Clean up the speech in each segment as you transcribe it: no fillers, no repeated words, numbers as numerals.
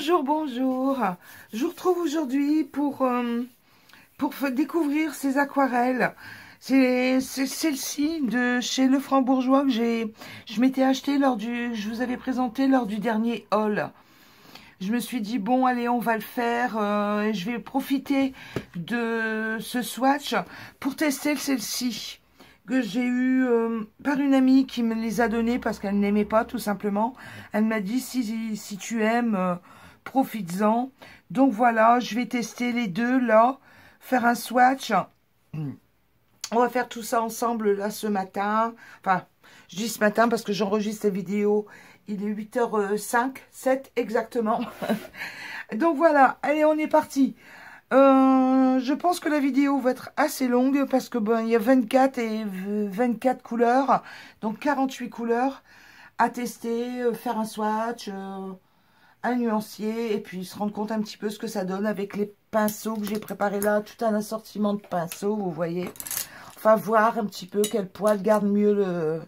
Bonjour, bonjour. Je vous retrouve aujourd'hui pour découvrir ces aquarelles. C'est celle-ci de chez Lefranc-Bourgeois que je m'étais acheté je vous avais présenté lors du dernier haul. Je me suis dit, bon, allez, on va le faire. Et je vais profiter de ce swatch pour tester celle-ci que j'ai eu par une amie qui me les a donnés parce qu'elle n'aimait pas, tout simplement. Elle m'a dit, si tu aimes, profites-en. Donc voilà, je vais tester les deux, là, faire un swatch. On va faire tout ça ensemble, là, ce matin. Enfin, je dis ce matin parce que j'enregistre la vidéo. Il est 8h05, 7 exactement. Donc voilà, allez, on est parti. Je pense que la vidéo va être assez longue parce que il y a 24 couleurs, donc 48 couleurs à tester, faire un swatch, un nuancier et puis se rendre compte un petit peu ce que ça donne avec les pinceaux que j'ai préparé là, tout un assortiment de pinceaux, vous voyez. Enfin, voir un petit peu quel poil garde mieux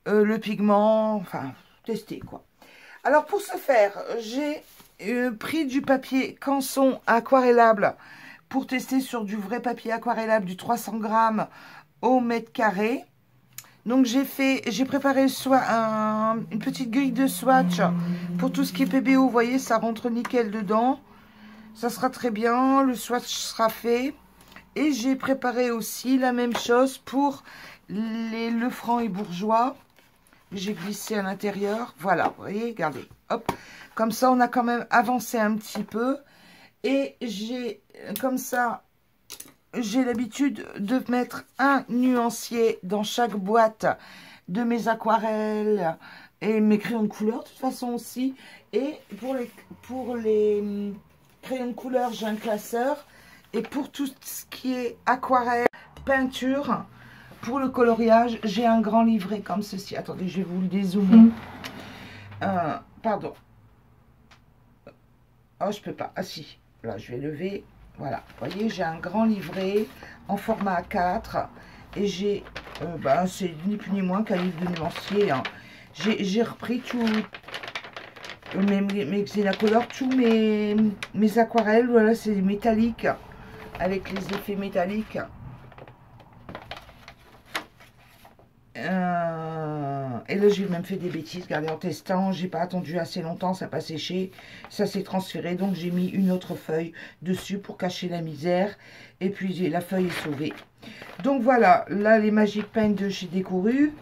le pigment, enfin, tester quoi. Alors pour ce faire, j'ai pris du papier Canson aquarellable pour tester sur du vrai papier aquarellable du 300 grammes au mètre carré. Donc j'ai préparé une petite grille de swatch pour tout ce qui est PBO. Vous voyez, ça rentre nickel dedans. Ça sera très bien, le swatch sera fait. Et j'ai préparé aussi la même chose pour les Lefranc et Bourgeois. J'ai glissé à l'intérieur. Voilà, vous voyez, regardez. Hop. Comme ça, on a quand même avancé un petit peu. Et comme ça, j'ai l'habitude de mettre un nuancier dans chaque boîte de mes aquarelles et mes crayons de couleur, de toute façon aussi. Et pour les crayons de couleur, j'ai un classeur. Et pour tout ce qui est aquarelle, peinture, pour le coloriage, j'ai un grand livret comme ceci. Attendez, je vais vous le dézoomer. Pardon. Oh, je peux pas. Ah si, là, je vais lever. Voilà, vous voyez, j'ai un grand livret en format A4. Et j'ai, c'est ni plus ni moins qu'un livre de nuancier. Hein. J'ai repris tout mes Xénacolor, tous mes aquarelles. Voilà, c'est métallique, avec les effets métalliques. Et là j'ai même fait des bêtises, regardez, en testant, j'ai pas attendu assez longtemps, ça n'a pas séché, ça s'est transféré, donc j'ai mis une autre feuille dessus pour cacher la misère, et puis la feuille est sauvée. Donc voilà, là les Magic Paint de chez Découru,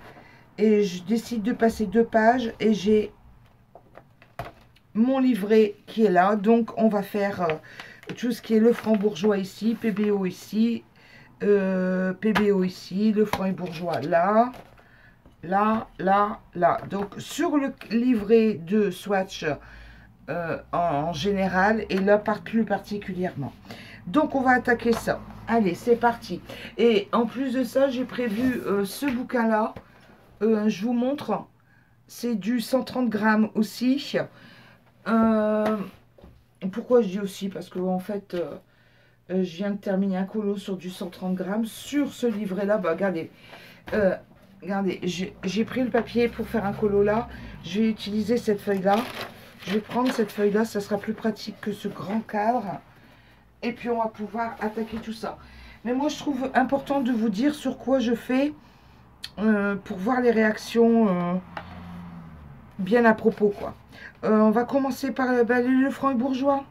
et je décide de passer 2 pages, et j'ai mon livret qui est là, donc on va faire tout ce qui est Lefranc-Bourgeois ici, PBO ici, PBO ici, Lefranc et Bourgeois là, là, là, là. Donc sur le livret de swatch en général et là plus particulièrement. Donc on va attaquer ça. Allez, c'est parti. Et en plus de ça, j'ai prévu ce bouquin là. Je vous montre. C'est du 130 grammes aussi. Pourquoi je dis aussi? Parce que en fait... je viens de terminer un colo sur du 130 grammes. Sur ce livret-là, bah, regardez. Regardez, j'ai pris le papier pour faire un colo là. Je vais utiliser cette feuille-là. Je vais prendre cette feuille-là. Ça sera plus pratique que ce grand cadre. Et puis, on va pouvoir attaquer tout ça. Mais moi, je trouve important de vous dire sur quoi je fais. Pour voir les réactions bien à propos, quoi. On va commencer par les Lefranc et Bourgeois.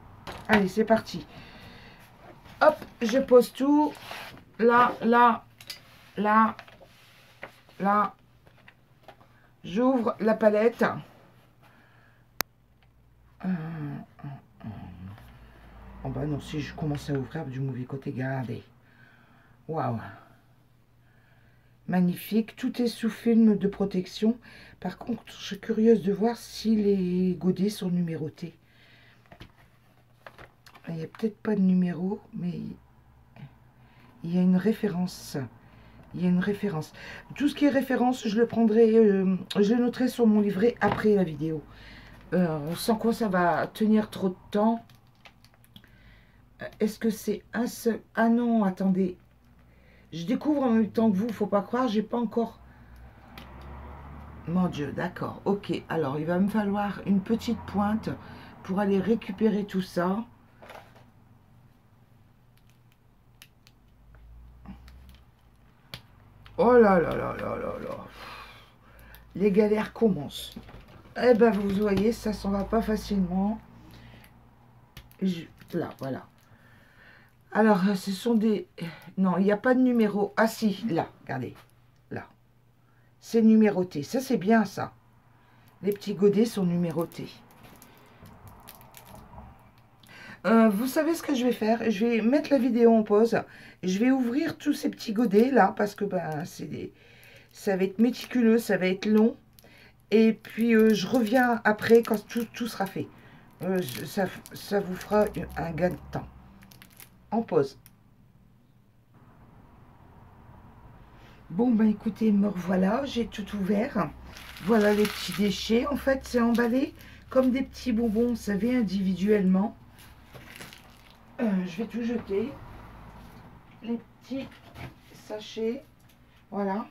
Allez, c'est parti. Hop, je pose tout. Là, là, là, là. J'ouvre la palette. Oh bah non, si je commence à ouvrir du mauvais côté, regardez. Waouh. Magnifique. Tout est sous film de protection. Par contre, je suis curieuse de voir si les godets sont numérotés. Il n'y a peut-être pas de numéro, mais il y a une référence. Il y a une référence. Tout ce qui est référence, je le prendrai, je le noterai sur mon livret après la vidéo. Sans quoi ça va tenir trop de temps. Est-ce que c'est un seul? Ah non, attendez. Je découvre en même temps que vous, faut pas croire, j'ai pas encore... Mon Dieu, d'accord, ok. Alors, il va me falloir une petite pointe pour aller récupérer tout ça. Oh là là là là là là. Les galères commencent. Eh ben, vous voyez, ça s'en va pas facilement. Là, voilà. Alors, ce sont des... Non, il n'y a pas de numéro. Ah si, là, regardez. Là. C'est numéroté. Ça, c'est bien, ça. Les petits godets sont numérotés. Vous savez ce que je vais faire? Je vais mettre la vidéo en pause. Je vais ouvrir tous ces petits godets, là, parce que ben, ça va être méticuleux, ça va être long. Et puis, je reviens après, quand tout sera fait. Ça vous fera un gain de temps. En pause. Bon, ben écoutez, me revoilà, j'ai tout ouvert. Voilà les petits déchets. En fait, c'est emballé comme des petits bonbons, vous savez, individuellement. Je vais tout jeter. Les petits sachets. Voilà.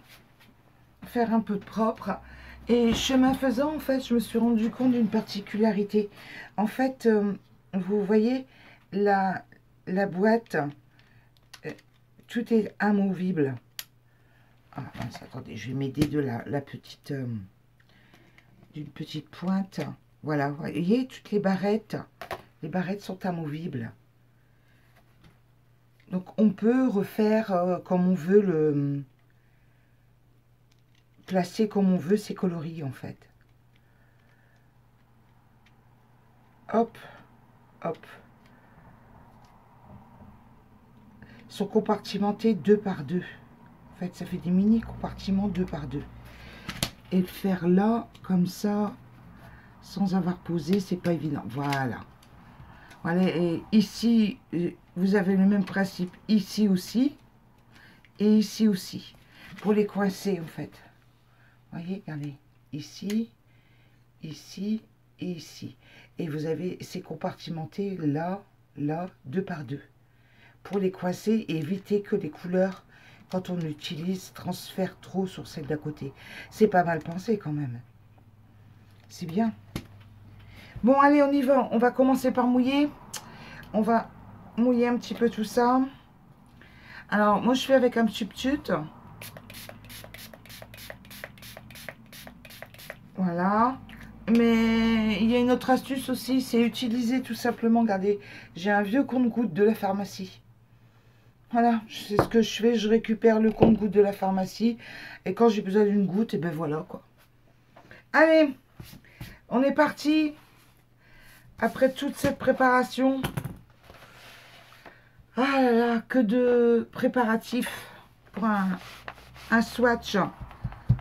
Faire un peu propre. Et chemin faisant, en fait, je me suis rendu compte d'une particularité. En fait, vous voyez, la boîte, tout est amovible. Ah, mince, attendez, je vais m'aider de la petite, d'une petite pointe. Voilà, vous voyez, toutes les barrettes sont amovibles. Donc, on peut refaire comme on veut, placer comme on veut ses coloris, en fait. Hop, hop. Ils sont compartimentés 2 par 2. En fait, ça fait des mini compartiments 2 par 2. Et le faire là, comme ça, sans avoir posé, c'est pas évident. Voilà. Voilà, et ici, vous avez le même principe ici aussi, et ici aussi, pour les coincer, en fait. Vous voyez, regardez, ici, ici, et ici. Et vous avez ces compartimentés là, là, 2 par 2. Pour les coincer et éviter que les couleurs, quand on utilise, transfèrent trop sur celle d'à côté. C'est pas mal pensé quand même. C'est bien. Bon, allez, on y va. On va commencer par mouiller. On va mouiller un petit peu tout ça. Alors, moi, je fais avec un tube-tute. Voilà. Mais il y a une autre astuce aussi, c'est utiliser tout simplement, regardez, j'ai un vieux compte-gouttes de la pharmacie. Voilà, c'est ce que je fais, je récupère le compte-gouttes de la pharmacie. Et quand j'ai besoin d'une goutte, et ben voilà quoi. Allez, on est parti. Après toute cette préparation. Ah là là, que de préparatifs pour un swatch.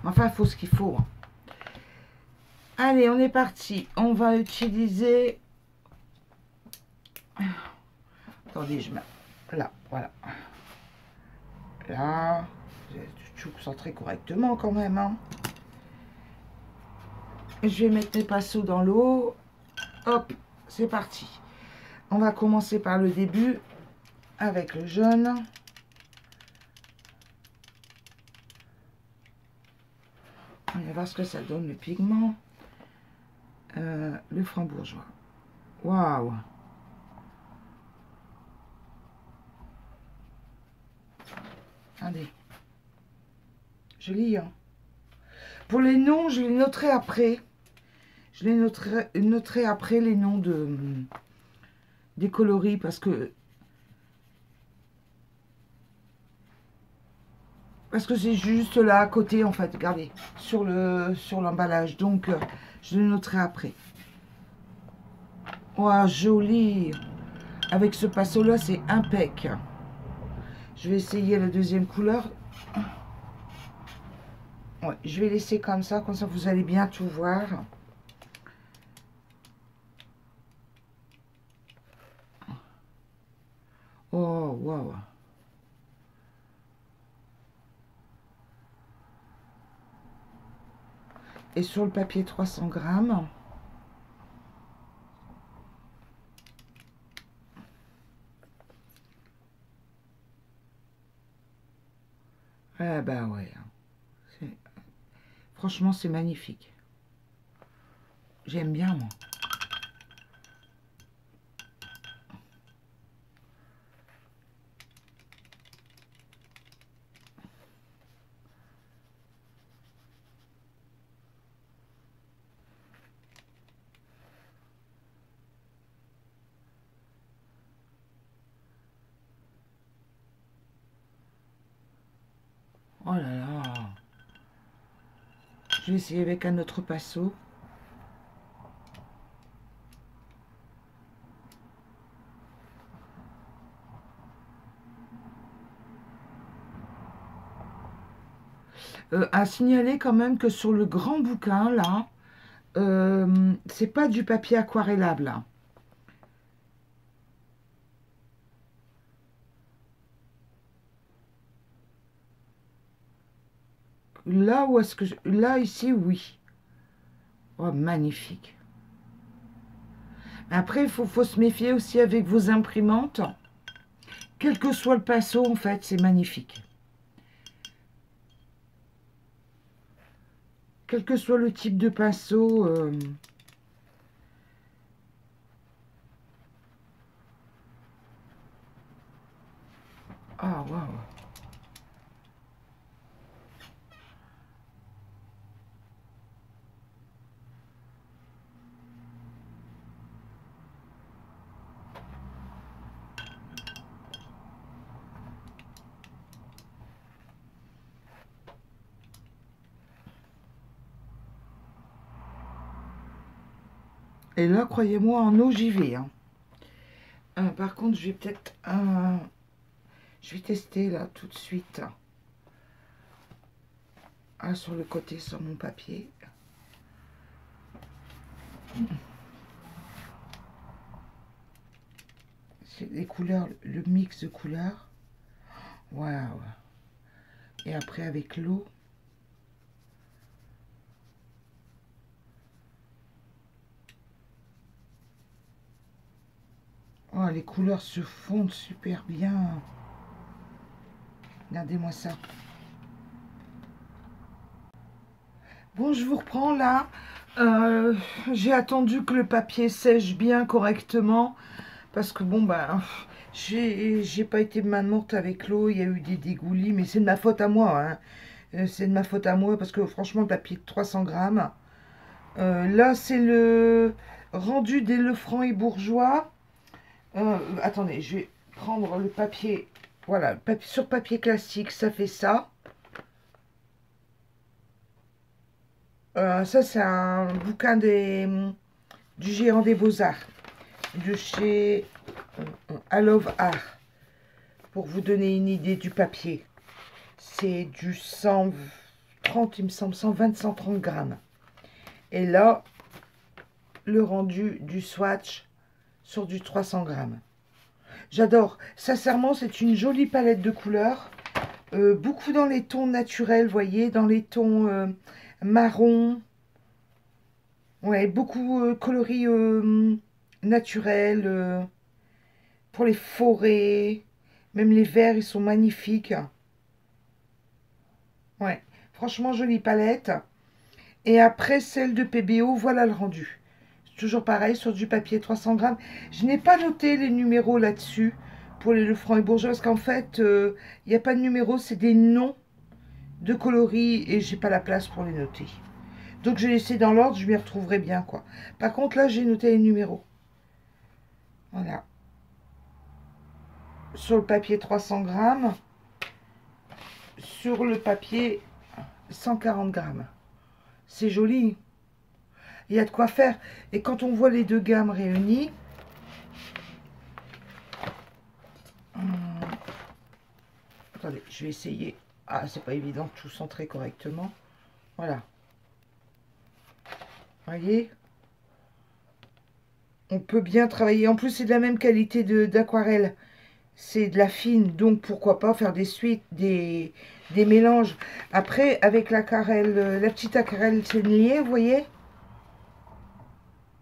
Enfin, il faut ce qu'il faut. Allez, on est parti. On va utiliser... Attendez, je mets... Là, voilà. Là, vous avez tout concentré correctement quand même. Hein. Je vais mettre mes pinceaux dans l'eau. Hop, c'est parti. On va commencer par le début avec le jaune. On va voir ce que ça donne le pigment. Le franc bourgeois. Waouh! Regardez. Joli, hein? Pour les noms, je les noterai après. Je les noterai après les noms des coloris parce que c'est juste là à côté en fait, regardez, sur l'emballage. Donc je les noterai après. Waouh, joli! Avec ce pinceau là, c'est impec. Je vais essayer la deuxième couleur. Ouais, je vais laisser comme ça vous allez bien tout voir. Oh, waouh! Et sur le papier 300 grammes. Ah bah ouais. Franchement, c'est magnifique. J'aime bien, moi. Oh là là. Je vais essayer avec un autre pinceau. À signaler quand même que sur le grand bouquin, là, c'est pas du papier aquarellable. Hein. Là où est-ce que là ici oui. Oh magnifique. Après faut se méfier aussi avec vos imprimantes. Quel que soit le pinceau en fait c'est magnifique. Quel que soit le type de pinceau. Ah waouh. Et là, croyez-moi, en eau, j'y vais. Hein. Par contre, je vais peut-être... je vais tester, là, tout de suite. Sur le côté, sur mon papier. C'est les couleurs, le mix de couleurs. Waouh. Et après, avec l'eau... Oh, les couleurs se fondent super bien. Regardez-moi ça. Bon, je vous reprends là. J'ai attendu que le papier sèche bien correctement. Parce que bon, bah, j'ai pas été main morte avec l'eau. Il y a eu des dégoulis. Mais c'est de ma faute à moi. Hein. C'est de ma faute à moi. Parce que franchement, le papier de 300 grammes. Là, c'est le rendu des Lefranc et Bourgeois. Attendez, je vais prendre le papier. Voilà, le papier, sur papier classique, ça fait ça. Ça, c'est un bouquin du Géant des Beaux-Arts, de chez I Love Art, pour vous donner une idée du papier. C'est du 130, il me semble, 120, 130 grammes. Et là, le rendu du swatch sur du 300 grammes. J'adore. Sincèrement, c'est une jolie palette de couleurs. Beaucoup dans les tons naturels, voyez, dans les tons marron. Ouais, beaucoup coloris naturels. Pour les forêts. Même les verts, ils sont magnifiques. Ouais, franchement, jolie palette. Et après, celle de PBO, voilà le rendu. Toujours pareil, sur du papier 300 grammes. Je n'ai pas noté les numéros là-dessus pour les Lefranc et Bourgeois, parce qu'en fait, il n'y a pas de numéros, c'est des noms de coloris et j'ai pas la place pour les noter. Donc, j'ai laissé dans l'ordre, je m'y retrouverai bien, quoi. Par contre, là, j'ai noté les numéros. Voilà. Sur le papier 300 grammes, sur le papier 140 grammes. C'est joli. Il y a de quoi faire. Et quand on voit les deux gammes réunies, attendez, je vais essayer. Ah, c'est pas évident de tout centrer correctement. Voilà. Voyez, on peut bien travailler. En plus, c'est de la même qualité d'aquarelle. C'est de la fine, donc pourquoi pas faire des suites, des mélanges. Après, avec l'aquarelle, la petite aquarelle Sennelier, vous voyez,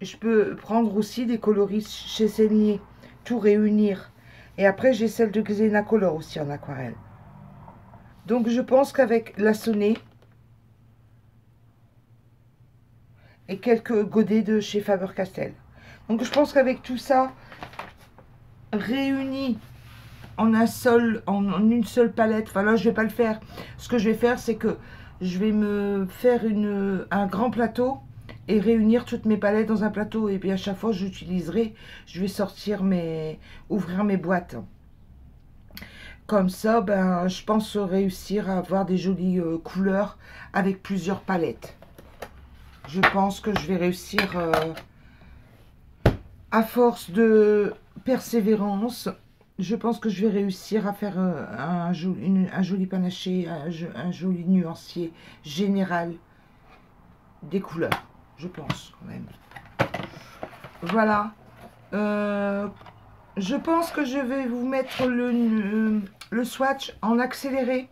je peux prendre aussi des coloris chez Sennelier, tout réunir. Et après, j'ai celle de Xenacolor aussi en aquarelle. Donc, je pense qu'avec la Sonnet et quelques godets de chez Faber-Castell. Donc, je pense qu'avec tout ça, réuni en une seule palette, enfin là, je vais pas le faire. Ce que je vais faire, c'est que je vais me faire un grand plateau et réunir toutes mes palettes dans un plateau. Et puis à chaque fois, j'utiliserai, je vais ouvrir mes boîtes. Comme ça, ben, je pense réussir à avoir des jolies couleurs avec plusieurs palettes. Je pense que je vais réussir, à force de persévérance, je pense que je vais réussir à faire un joli panaché, un joli nuancier général des couleurs. Je pense quand même. Voilà. Euh, je pense que je vais vous mettre le swatch en accéléré.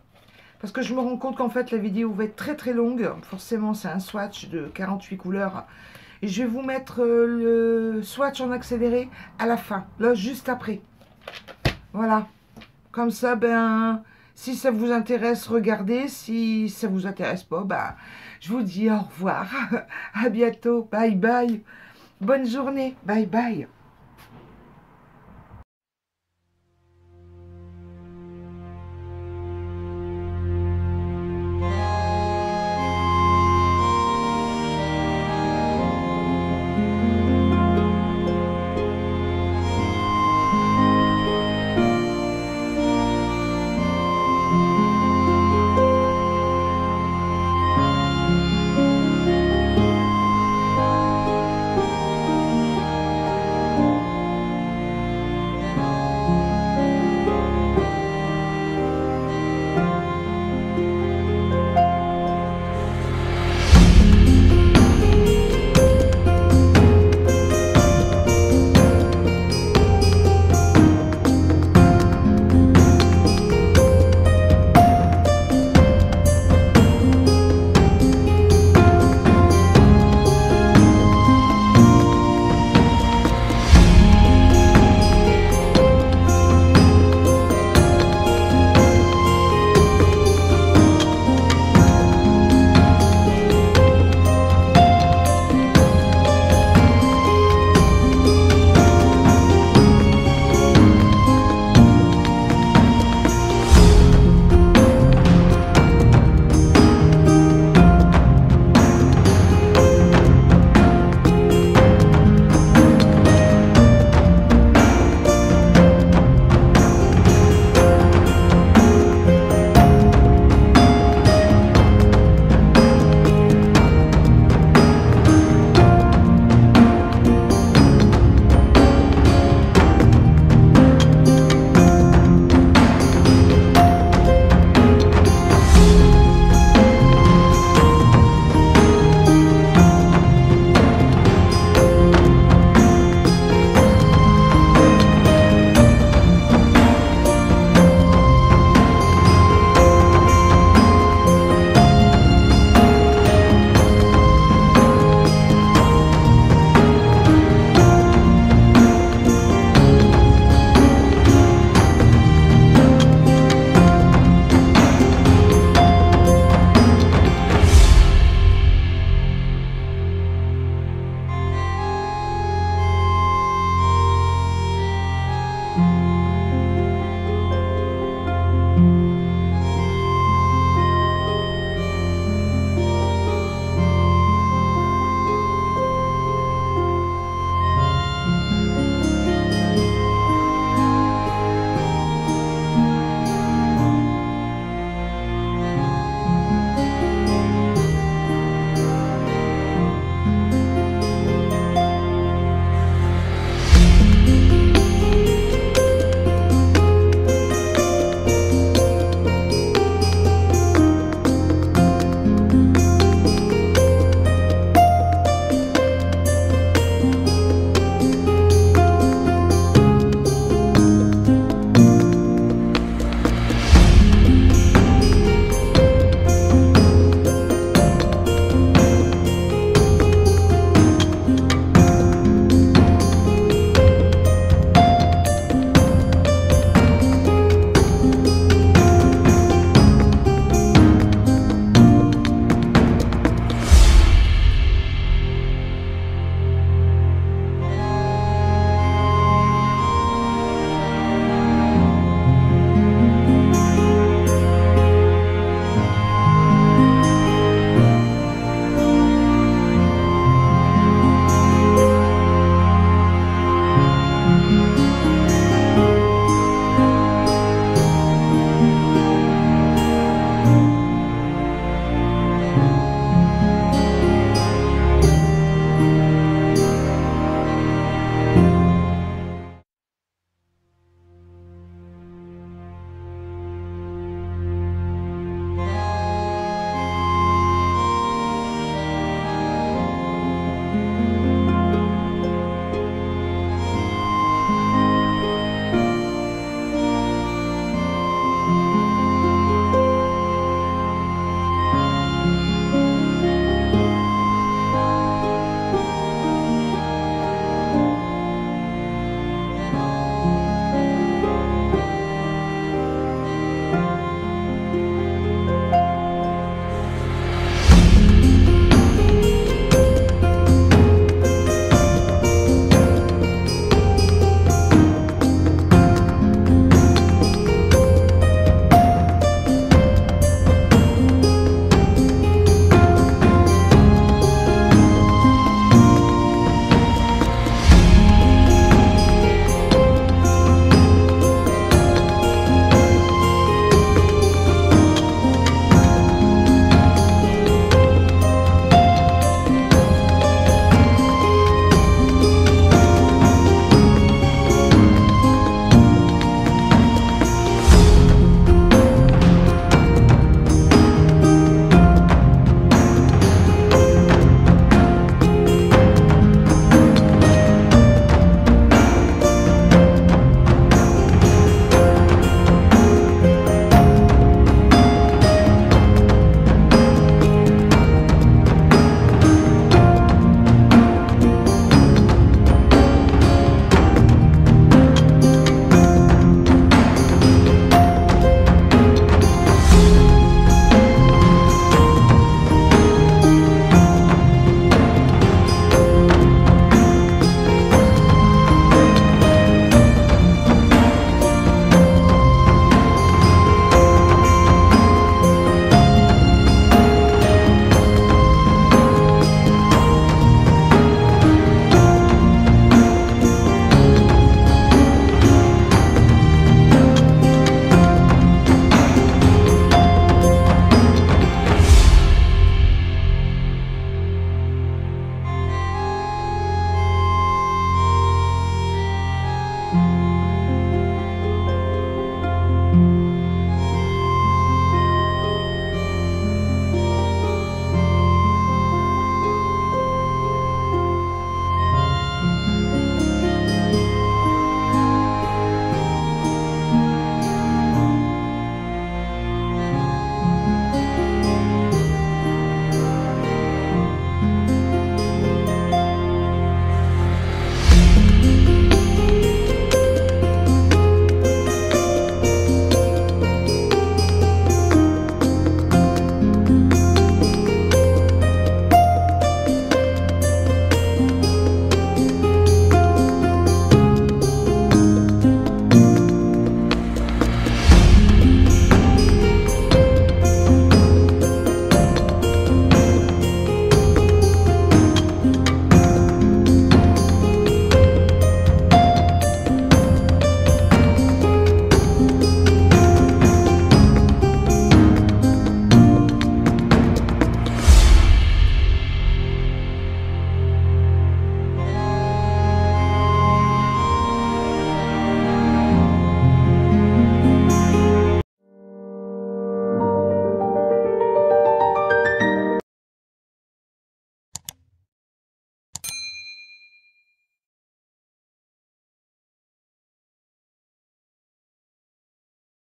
Parce que je me rends compte qu'en fait la vidéo va être très très longue. Forcément c'est un swatch de 48 couleurs. Et je vais vous mettre le swatch en accéléré à la fin. Là juste après. Voilà. Comme ça, ben, si ça vous intéresse, regardez. Si ça vous intéresse pas, ben, je vous dis au revoir. À bientôt. Bye bye. Bonne journée. Bye bye.